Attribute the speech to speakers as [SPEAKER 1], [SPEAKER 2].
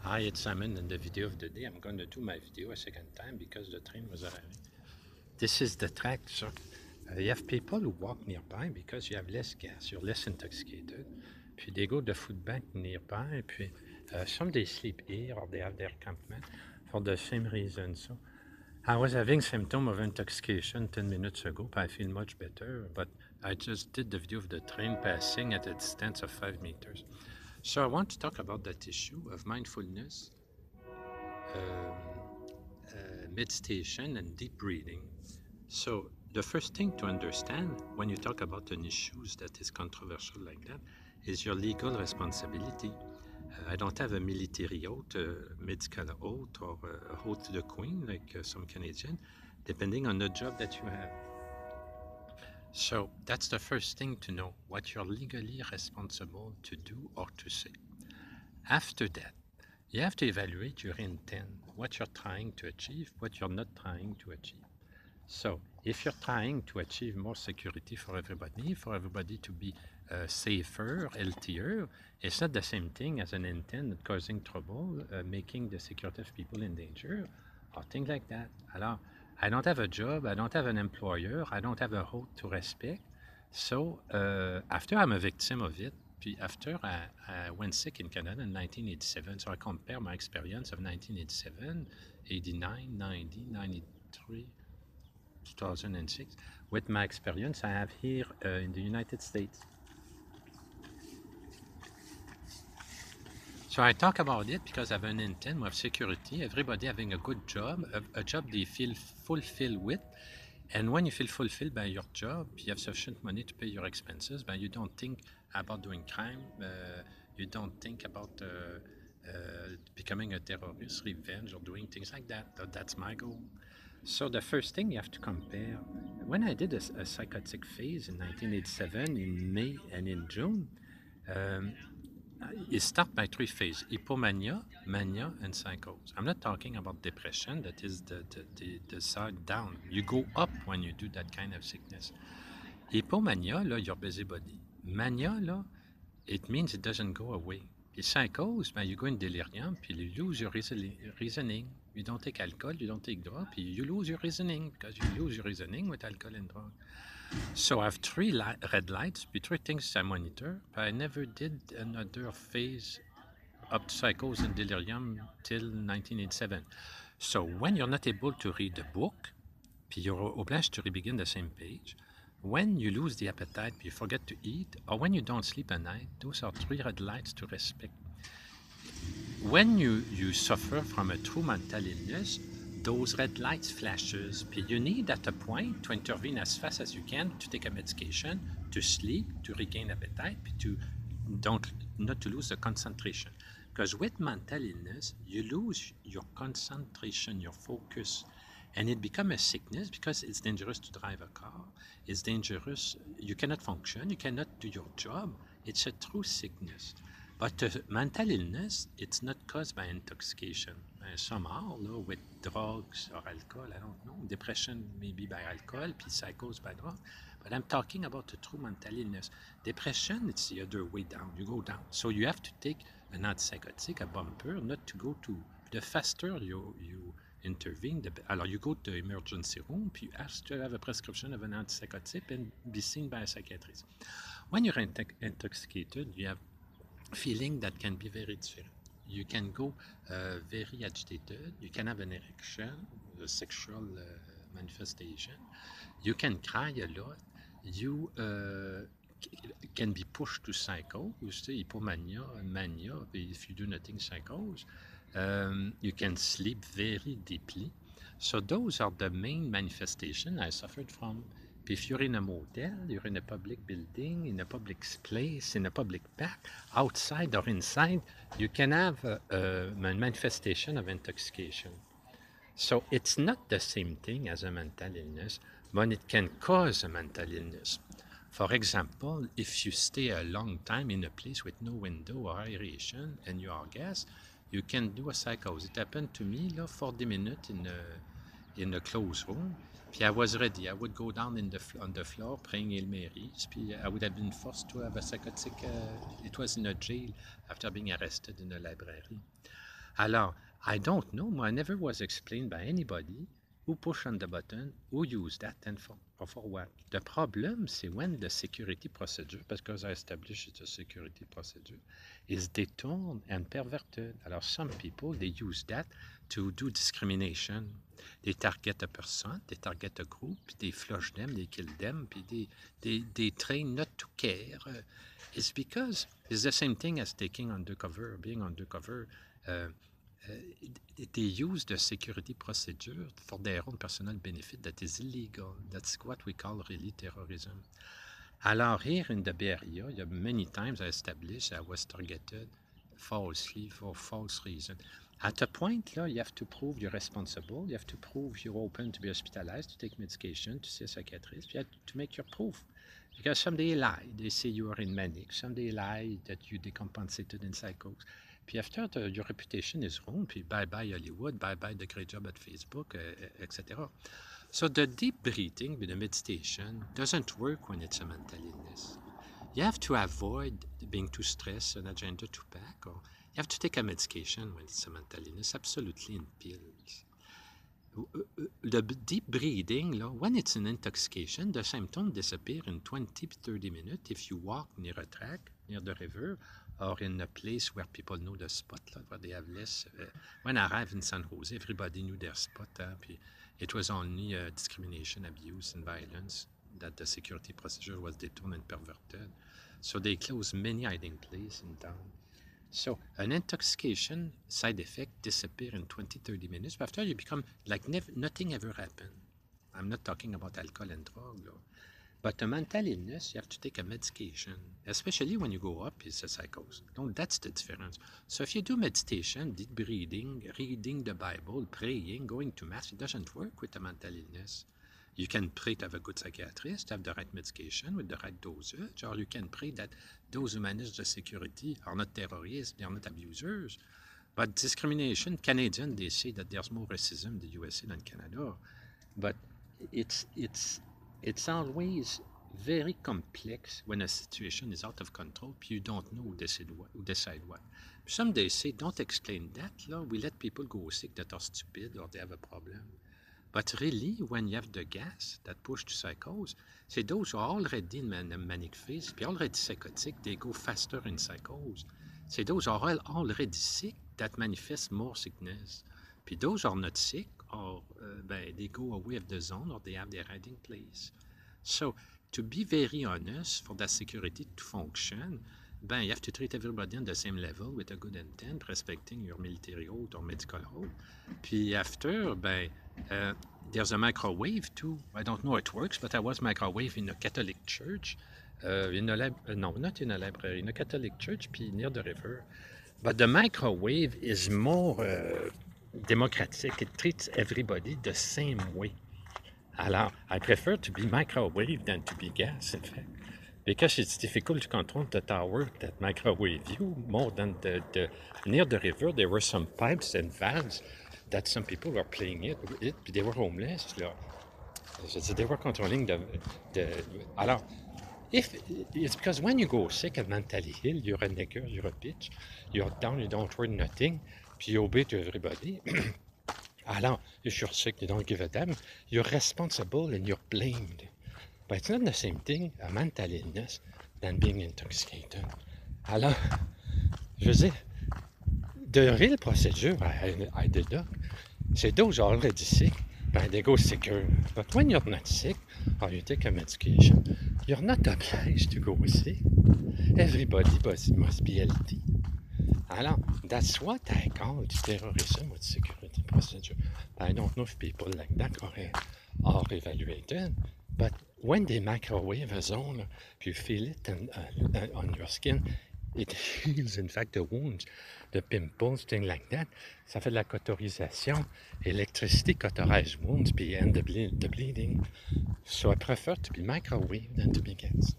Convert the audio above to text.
[SPEAKER 1] Hi, it's Simon. In the video of the day, I'm going to do my video a second time because the train was arriving. This is the track. So you have people who walk nearby because you have less gas, you're less intoxicated. Puis they go to the food bank nearby. Puis some they sleep here or they have their campment for the same reason. So I was having symptoms of intoxication 10 minutes ago, but I feel much better. But I just did the video of the train passing at a distance of 5 meters. So I want to talk about that issue of mindfulness, meditation, and deep breathing. So the first thing to understand when you talk about an issue that is controversial like that is your legal responsibility. I don't have a military oath, a medical oath, or a oath to the Queen like some Canadian, depending on the job that you have. So that's the first thing to know, what you're legally responsible to do or to say. After that, you have to evaluate your intent, what you're trying to achieve, what you're not trying to achieve. So if you're trying to achieve more security for everybody to be safer, healthier, it's not the same thing as an intent causing trouble, making the security of people in danger, or things like that. Alors, I don't have a job, I don't have an employer, I don't have a oath to respect. So after I'm a victim of it, puis after I went sick in Canada in 1987, so I compare my experience of 1987, 89, 90, 93, 2006 with my experience I have here in the United States. So I talk about it because I have an intent of security, everybody having a good job, a job they feel fulfilled with. And when you feel fulfilled by your job, you have sufficient money to pay your expenses, but you don't think about doing crime, you don't think about becoming a terrorist, revenge, or doing things like that. That's my goal. So the first thing you have to compare, when I did a psychotic phase in 1987, in May and in June, it starts by three phases: hypomania, mania, and psychose. I'm not talking about depression, that is the side down. You go up when you do that kind of sickness. Hypomania, là, you're busybody. Mania, là, it means it doesn't go away. Puis psychose, ben, you go in delirium, puis you lose your reasoning. You don't take alcohol, you don't take drug, puis you lose your reasoning, because you lose your reasoning with alcohol and drug. So I have three red lights, puis three things I monitor, but I never did another phase up to psychose and delirium till 1987. So when you're not able to read a book, puis you're obliged to re-begin the same page, when you lose the appetite, you forget to eat, or when you don't sleep at night, those are three red lights to respect. When you suffer from a true mental illness, those red lights flashes, puis you need at a point to intervene as fast as you can to take a medication, to sleep, to regain appetite, puis not to lose the concentration. Because with mental illness, you lose your concentration, your focus, and it becomes a sickness because it's dangerous to drive a car. It's dangerous. You cannot function. You cannot do your job. It's a true sickness. But mental illness, it's not caused by intoxication. Somehow, with drugs or alcohol, I don't know. Depression maybe by alcohol, puis psychose by drug. But I'm talking about a true mental illness. Depression, it's the other way down. You go down. So you have to take an antipsychotic, a bumper, not to go to. The faster you intervene, alors you go to the emergency room, puis you ask to have a prescription of an antipsychotic and be seen by a psychiatrist. When you're intoxicated, you have feeling that can be very different. You can go very agitated, you can have an erection, a sexual manifestation, you can cry a lot, you can be pushed to psychose, hypomania, mania, if you do nothing, psychose. You can sleep very deeply. So those are the main manifestations I suffered from. If you're in a motel, you're in a public building, in a public place, in a public park, outside or inside, you can have a manifestation of intoxication. So it's not the same thing as a mental illness, but it can cause a mental illness. For example, if you stay a long time in a place with no window or aeration and you are gas, you can do a psychose. It happened to me, 40 minutes in a closed room. Puis I was ready. I would go down on the floor praying Hail Marys. Puis I would have been forced to have a psychotic. It was in a jail after being arrested in a library. Alors, I don't know. I never was explained by anybody who push on the button, who use that, and for what. The problem, c'est when the security procedure, because I established it's a security procedure, is detoured and perverted. Alors, some people, they use that to do discrimination. They target a person, they target a group, they flush them, they kill them, they train not to care. It's because it's the same thing as taking undercover, being undercover. They use the security procedure for their own personal benefit that is illegal. That's what we call really terrorism. Alors, here in the Bay Area, many times I established I was targeted falsely for false reason. At a point, là, you have to prove you're responsible. You have to prove you're open to be hospitalized, to take medication, to see a psychiatrist. You have to make your proof. Because some they lie. They say you are in manic. Some they lie that you decompensated in psychos. Puis after, your reputation is ruined. Puis bye-bye Hollywood, bye-bye the great job at Facebook, etc. So the deep breathing with the meditation doesn't work when it's a mental illness. You have to avoid being too stressed, an agenda too packed, or you have to take a medication when it's a mental illness, absolutely in pills. The deep breathing, when it's an intoxication, the symptoms disappear in 20-30 minutes if you walk near a track, near the river, or in a place where people know the spot, where they have less. When I arrived in San Jose, everybody knew their spot. Puis it was only discrimination, abuse, and violence that the security procedure was detoured and perverted. So they closed many hiding places in town. So an intoxication side effect disappear in 20-30 minutes. But after you become like nothing ever happened. I'm not talking about alcohol and drug. But a mental illness, you have to take a medication, especially when you go up, it's a psychosis. So that's the difference. So if you do meditation, deep breathing, reading the Bible, praying, going to Mass, it doesn't work with a mental illness. You can pray to have a good psychiatrist, have the right medication with the right dosage, or you can pray that those who manage the security are not terrorists, they are not abusers. But discrimination, Canadian, they say that there's more racism in the USA than Canada. But it's always very complex when a situation is out of control, puis you don't know who decide what. Some they say, don't explain that, we let people go sick that are stupid or they have a problem. But really, when you have the gas that push to psychose, c'est those who are already in a manic phase, puis already psychotic, they go faster in psychose. C'est those who are already sick that manifest more sickness. Puis those who are not sick, or they go away of the zone, or they have their hiding place. So, to be very honest, for that security to function, you have to treat everybody on the same level with a good intent, respecting your military oath or medical oath. Puis after, there's a microwave too. I don't know how it works, but I was microwave in a Catholic church, not in a library, in a Catholic church, puis near the river. But the microwave is more democratic. It treats everybody the same way. Alors, I prefer to be microwave than to be gas, in fact. Because it's difficult to control the tower that microwave you more than near the river. There were some pipes and valves that some people were playing it. They were homeless. Là. They were controlling Alors, if it's because when you go sick and mentally ill, you're a nigger, you're a bitch, you're down, you don't want nothing, puis you obey to everybody. Alors, if you're sick, you don't give a damn, you're responsible and you're blamed. But it's not the same thing, a mental illness, than being intoxicated. Alors, je veux dire, the real procedure I deduct, c'est those already sick, they go sicker. But when you're not sick, or you take a medication, you're not obliged to go sick. Everybody must be healthy. Alors, that's what I call terrorism with security procedure. I don't know if people like that are evaluated, but when they microwave a zone, you feel it on your skin, it heals, in fact, the wounds, the pimples, things like that. Ça fait de la cauterisation. Electricity cauterize wounds, puis end the bleeding. So I prefer to be microwave than to be gas.